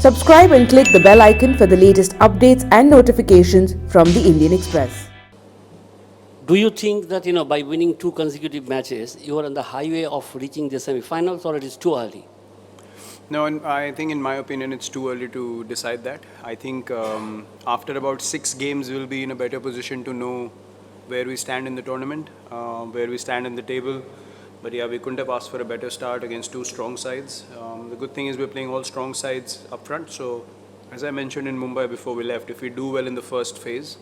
Subscribe and click the bell icon for the latest updates and notifications from the Indian Express. Do you think that, by winning 2 consecutive matches, you are on the highway of reaching the semi-finals, or it is too early? No, and I think, in my opinion, it's too early to decide that. I think after about 6 games, we'll be in a better position to know where we stand in the tournament, where we stand in the table. But yeah, we couldn't have asked for a better start against 2 strong sides. The good thing is we're playing all strong sides up front. So, as I mentioned in Mumbai before we left, if we do well in the first phase,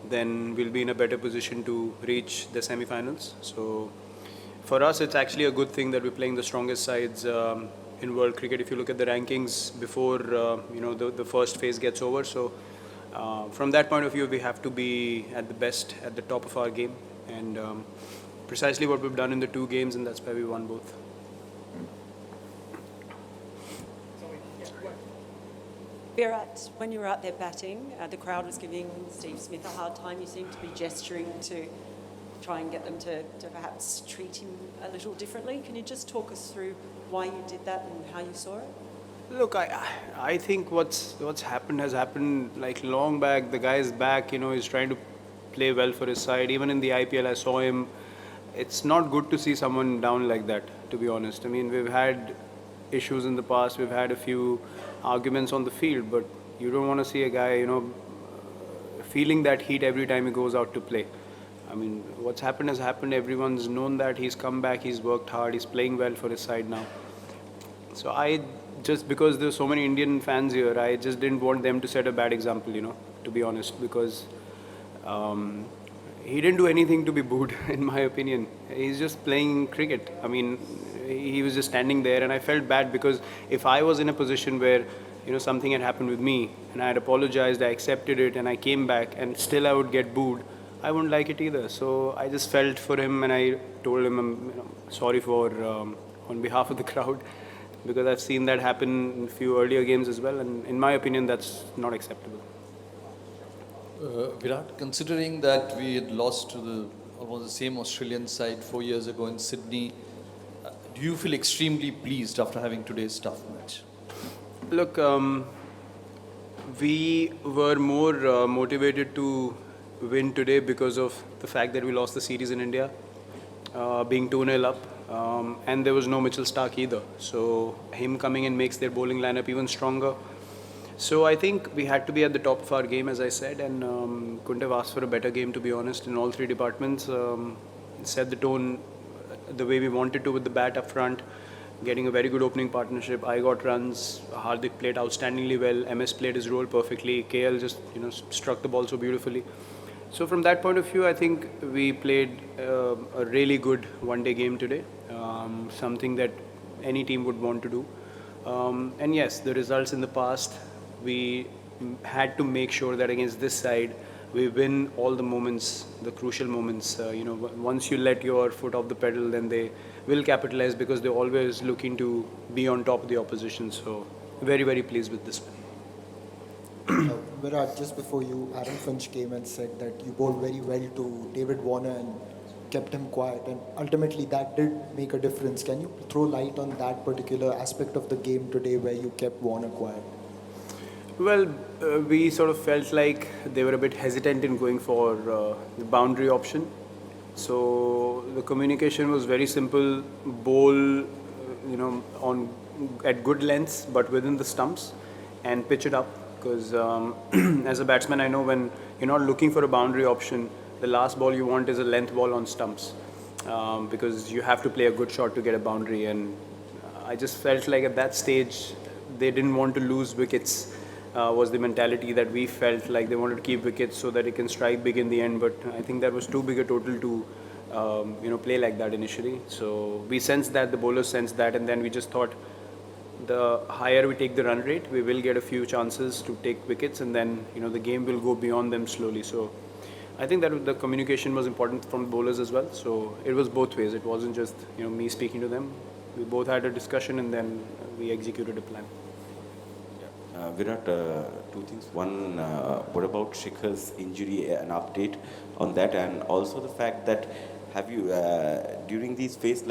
then we'll be in a better position to reach the semi-finals. So, for us, it's actually a good thing that we're playing the strongest sides in world cricket. If you look at the rankings before the first phase gets over, so from that point of view, we have to be at the best, at the top of our game, and precisely what we've done in the 2 games, and that's why we won both. Virat, when you were out there batting, the crowd was giving Steve Smith a hard time. You seemed to be gesturing to try and get them to perhaps treat him a little differently. Can you just talk us through why you did that and how you saw it? Look, I think what's happened has happened like long back. The guy is back, he's trying to play well for his side. Even in the IPL, I saw him. It's not good to see someone down like that, to be honest. I mean, we've had issues in the past. We've had a few arguments on the field, but you don't want to see a guy, feeling that heat every time he goes out to play. I mean, what's happened has happened. Everyone's known that. He's come back. He's worked hard. He's playing well for his side now. So because there's so many Indian fans here, I just didn't want them to set a bad example, to be honest, because he didn't do anything to be booed, in my opinion. He's just playing cricket. I mean, he was just standing there, and I felt bad because if I was in a position where, something had happened with me, and I had apologized, I accepted it, and I came back, and still I would get booed, I wouldn't like it either. So I just felt for him, and I told him I'm sorry for on behalf of the crowd, because I've seen that happen in a few earlier games as well, and in my opinion, that's not acceptable. Virat, considering that we had lost to almost the same Australian side 4 years ago in Sydney, do you feel extremely pleased after having today's tough match? Look, we were more motivated to win today because of the fact that we lost the series in India, being 2-0 up, and there was no Mitchell Starc either. So him coming in makes their bowling lineup even stronger. So I think we had to be at the top of our game, as I said, and couldn't have asked for a better game, to be honest, in all 3 departments. Set the tone the way we wanted to with the bat up front, getting a very good opening partnership. I got runs, Hardik played outstandingly well, MS played his role perfectly, KL just struck the ball so beautifully. So from that point of view, I think we played a really good one-day game today, something that any team would want to do. And yes, the results in the past, we had to make sure that against this side, we win all the moments, the crucial moments. Once you let your foot off the pedal, then they will capitalize because they're always looking to be on top of the opposition. So very, very pleased with this one. Virat, just before you, Aaron Finch came and said that you bowled very well to David Warner and kept him quiet, and ultimately that did make a difference. Can you throw light on that particular aspect of the game today where you kept Warner quiet? Well, we sort of felt like they were a bit hesitant in going for the boundary option. So the communication was very simple: bowl, at good lengths, but within the stumps, and pitch it up. Because as a batsman, I know when you're not looking for a boundary option, the last ball you want is a length ball on stumps, because you have to play a good shot to get a boundary. And I just felt like at that stage, they didn't want to lose wickets. Was the mentality that we felt like they wanted to keep wickets so that it can strike big in the end. But I think that was too big a total to play like that initially. So we sensed that, the bowlers sensed that, and then we just thought the higher we take the run rate, we will get a few chances to take wickets, and then the game will go beyond them slowly. So I think that the communication was important from bowlers as well. So it was both ways. It wasn't just me speaking to them. We both had a discussion, and then we executed a plan. Virat, 2 things. One, what about Shikhar's injury? An update on that, and also the fact that have you during these phases,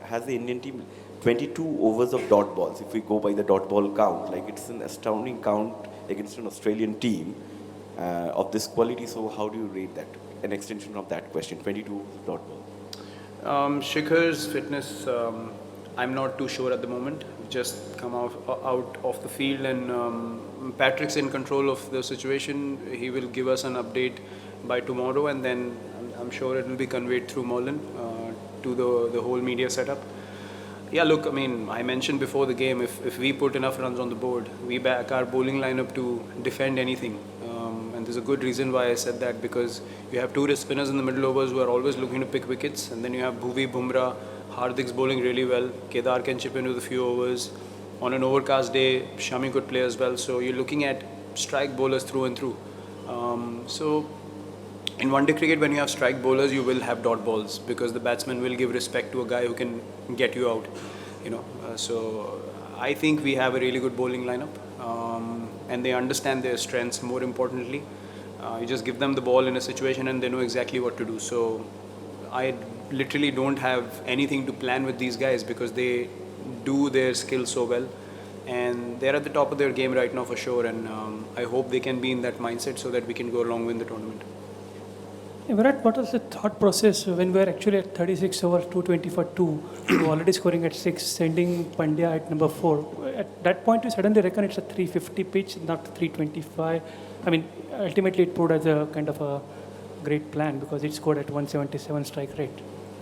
has the Indian team 22 overs of dot balls. If we go by the dot ball count, like it's an astounding count against an Australian team of this quality. So how do you rate that? An extension of that question, 22 overs of dot ball. Shikhar's fitness, I'm not too sure at the moment. Just come out of the field, and Patrick's in control of the situation. He will give us an update by tomorrow, and then I'm sure it will be conveyed through Merlin to the whole media setup. Yeah, look, I mean, I mentioned before the game, if we put enough runs on the board, we back our bowling lineup to defend anything. And there's a good reason why I said that, because you have two spinners in the middle overs who are always looking to pick wickets, and then you have Bhuvi, Bumrah, Hardik's bowling really well. Kedar can chip in with a few overs. On an overcast day, Shami could play as well. So you're looking at strike bowlers through and through. So in one-day cricket, when you have strike bowlers, you will have dot balls, because the batsman will give respect to a guy who can get you out. So I think we have a really good bowling lineup, and they understand their strengths. More importantly, you just give them the ball in a situation, and they know exactly what to do. So I literally don't have anything to plan with these guys, because they do their skills so well, and they're at the top of their game right now for sure. And I hope they can be in that mindset so that we can go along with the tournament. Virat, what was the thought process when we were actually at 36 overs, 220 for 2, you were already scoring at 6, sending Pandya at number 4? At that point, you suddenly reckon it's a 350 pitch, not 325. I mean, ultimately it proved as a kind of a great plan, because it scored at 177 strike rate.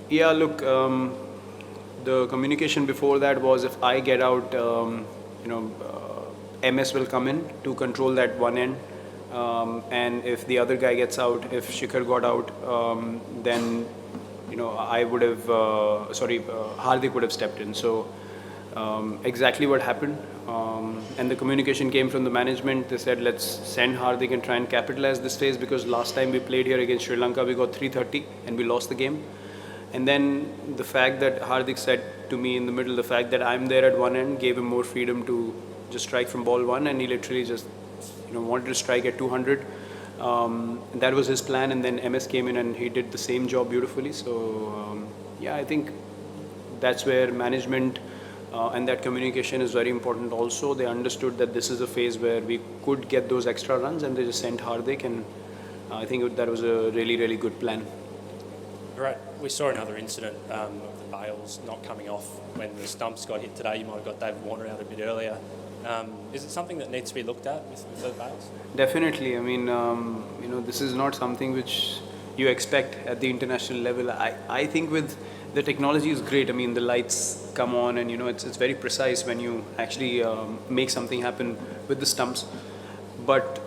Yeah, look, the communication before that was, if I get out, MS will come in to control that one end. And if the other guy gets out, if Shikhar got out, then I would have, Hardik would have stepped in. So exactly what happened. And the communication came from the management. They said, let's send Hardik and try and capitalize this phase, because last time we played here against Sri Lanka, we got 330 and we lost the game. And then the fact that Hardik said to me in the middle, the fact that I'm there at one end gave him more freedom to just strike from ball one, and he literally just wanted to strike at 200. That was his plan, and then MS came in and he did the same job beautifully. So yeah, I think that's where management and that communication is very important also. They understood that this is a phase where we could get those extra runs, and they just sent Hardik, and I think that was a really, really good plan. Right, we saw another incident of the bails not coming off when the stumps got hit today. You might have got David Warner out a bit earlier. Is it something that needs to be looked at with those bails? Definitely. I mean, this is not something which you expect at the international level. I think with the technology is great. I mean, the lights come on, and it's very precise when you actually make something happen with the stumps. But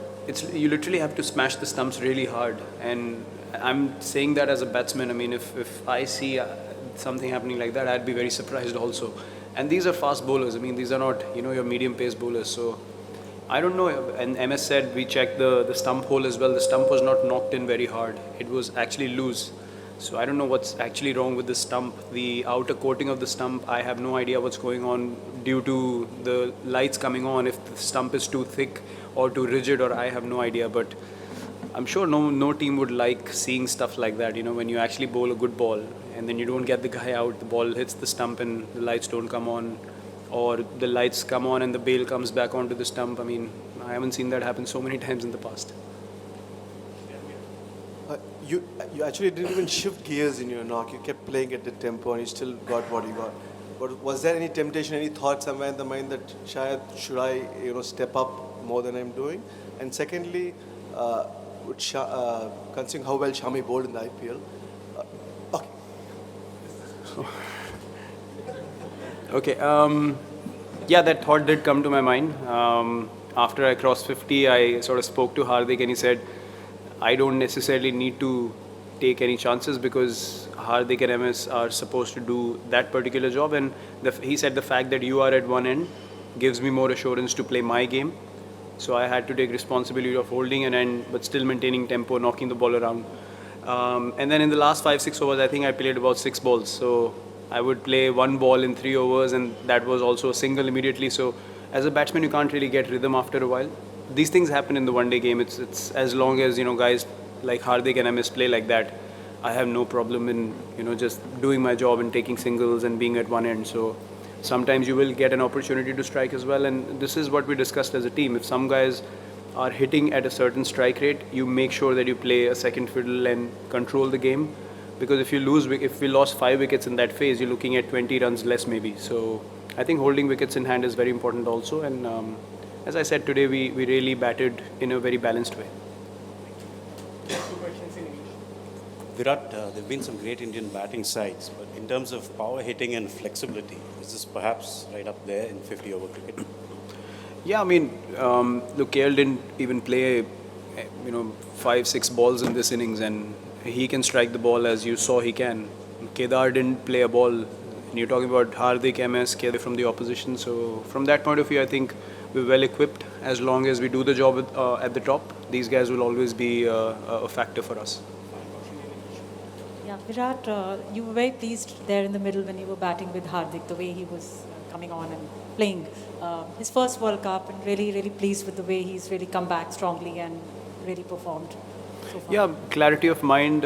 you literally have to smash the stumps really hard. And I'm saying that as a batsman. I mean, if I see something happening like that, I'd be very surprised also. And these are fast bowlers. I mean, these are not, your medium pace bowlers. So I don't know. And MS said we checked the stump hole as well. The stump was not knocked in very hard. It was actually loose. So I don't know what's actually wrong with the stump. The outer coating of the stump, I have no idea what's going on due to the lights coming on. If the stump is too thick or too rigid, or I have no idea. But I'm sure no team would like seeing stuff like that, when you actually bowl a good ball and then you don't get the guy out, the ball hits the stump and the lights don't come on, or the lights come on and the bail comes back onto the stump. I mean, I haven't seen that happen so many times in the past. You actually didn't even shift gears in your knock. You kept playing at the tempo and you still got what you got. But was there any temptation, any thought somewhere in the mind that should I step up more than I'm doing? And secondly, considering how well Shami bowled in the IPL. Okay. Yeah, that thought did come to my mind. After I crossed 50, I sort of spoke to Hardik and he said, I don't necessarily need to take any chances, because Hardik and MS are supposed to do that particular job. And he said the fact that you are at one end gives me more assurance to play my game. So I had to take responsibility of holding an end, but still maintaining tempo, knocking the ball around. And then in the last 5-6 overs, I think I played about 6 balls. So I would play 1 ball in 3 overs, and that was also a single immediately. So as a batsman, you can't really get rhythm after a while. These things happen in the one-day game. It's as long as guys like Hardik and MS play like that, I have no problem in just doing my job and taking singles and being at one end. So sometimes you will get an opportunity to strike as well, and this is what we discussed as a team. If some guys are hitting at a certain strike rate, you make sure that you play a second fiddle and control the game, because if we lost 5 wickets in that phase, you're looking at 20 runs less maybe. So I think holding wickets in hand is very important also, and as I said today, we really batted in a very balanced way. Virat, there have been some great Indian batting sides, but in terms of power hitting and flexibility, is this perhaps right up there in 50-over cricket? Yeah, I mean, look, KL didn't even play, 5-6 balls in this innings, and he can strike the ball as you saw he can. Kedar didn't play a ball, and you're talking about Hardik, MS, Kedar from the opposition. So from that point of view, I think we're well equipped. As long as we do the job at the top, these guys will always be a factor for us. Yeah, Virat, you were very pleased there in the middle when you were batting with Hardik, the way he was coming on and playing his first World Cup, and really, really pleased with the way he's really come back strongly and really performed so far. Yeah, clarity of mind,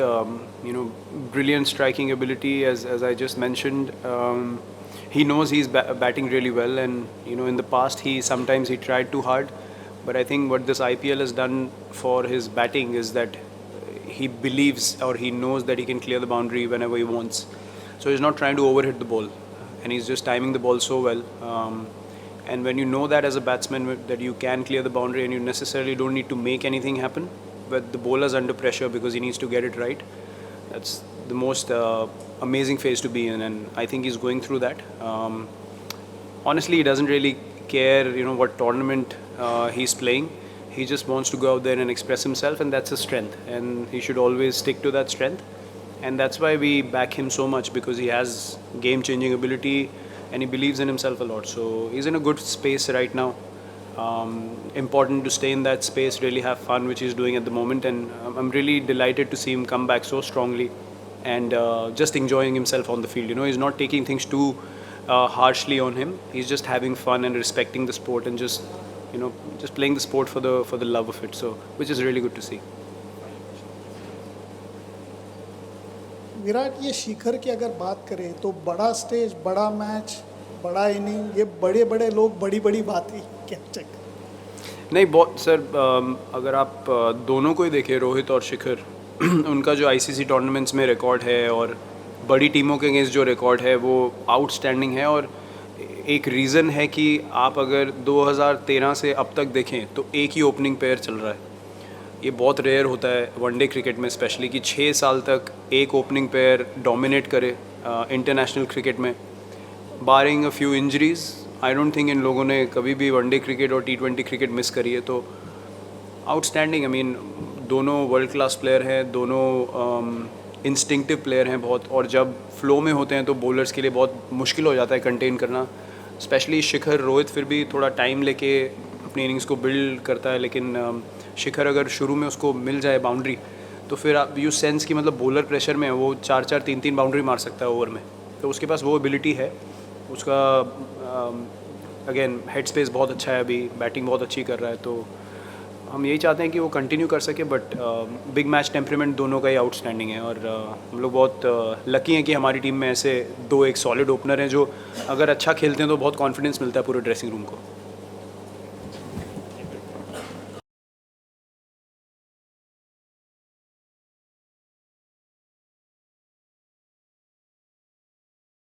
brilliant striking ability, as I just mentioned. He knows he's batting really well, and in the past sometimes he tried too hard, but I think what this IPL has done for his batting is that he believes, or he knows, that he can clear the boundary whenever he wants. So he's not trying to overhit the ball, and he's just timing the ball so well. And when you know that as a batsman, that you can clear the boundary and you necessarily don't need to make anything happen, but the bowler's under pressure because he needs to get it right, that's the most amazing phase to be in, and I think he's going through that. Honestly, he doesn't really care, what tournament he's playing. He just wants to go out there and express himself, and that's his strength, and he should always stick to that strength. And that's why we back him so much, because he has game-changing ability and he believes in himself a lot. So he's in a good space right now. Important to stay in that space, really have fun, which he's doing at the moment, and I'm really delighted to see him come back so strongly and just enjoying himself on the field. He's not taking things too harshly on him. He's just having fun and respecting the sport, and just playing the sport for the love of it. So, which is really good to see. Virat, ये शिखर की अगर बात करें तो बड़ा stage, बड़ा match, बड़ा inning, ये बड़े बड़े लोग बड़ी बड़ी बातें क्या चेक नहीं, बहुत सर, अगर आप दोनों को ही देखें, रोहित और शिखर, उनका जो आईसीसी टूर्नामेंट्स में रिकॉर्ड है और बड़ी टीमों के अगेंस्ट जो रिकॉर्ड है वो आउटस्टैंडिंग है। और एक रीज़न है कि आप अगर 2013 से अब तक देखें तो एक ही ओपनिंग पेयर चल रहा है। ये बहुत रेयर होता है वनडे क्रिकेट में स्पेशली, कि 6 साल तक एक ओपनिंग पेयर डोमिनेट करे इंटरनेशनल क्रिकेट में, barring a few injuries. I don't think इन लोगों ने कभी भी वनडे क्रिकेट और T20 क्रिकेट मिस करी है। तो आउटस्टैंडिंग, आई मीन दोनों वर्ल्ड क्लास प्लेयर हैं, दोनों इंस्टिंक्टिव प्लेयर हैं बहुत, और जब फ्लो में होते हैं तो बॉलर्स के लिए बहुत मुश्किल हो जाता है कंटेन करना। स्पेशली शिखर, रोहित फिर भी थोड़ा टाइम लेके अपनी इनिंग्स को बिल्ड करता है, लेकिन शिखर अगर शुरू में उसको मिल जाए बाउंड्री तो फिर आप यू सेंस कि मतलब बॉलर प्रेशर में वो 4-4, 3-3 बाउंड्री मार सकता है ओवर में। तो उसके पास वो एबिलिटी है, उसका अगेन हेड स्पेस बहुत अच्छा है, अभी बैटिंग बहुत अच्छी कर रहा है। तो हम यही चाहते हैं कि वो कंटिन्यू कर सके, बट बिग मैच टेम्परामेंट दोनों का ही आउटस्टैंडिंग है। और हम लोग बहुत लकी हैं कि हमारी टीम में ऐसे 2 एक सॉलिड ओपनर हैं जो अगर अच्छा खेलते हैं तो बहुत कॉन्फिडेंस मिलता है पूरे ड्रेसिंग रूम को।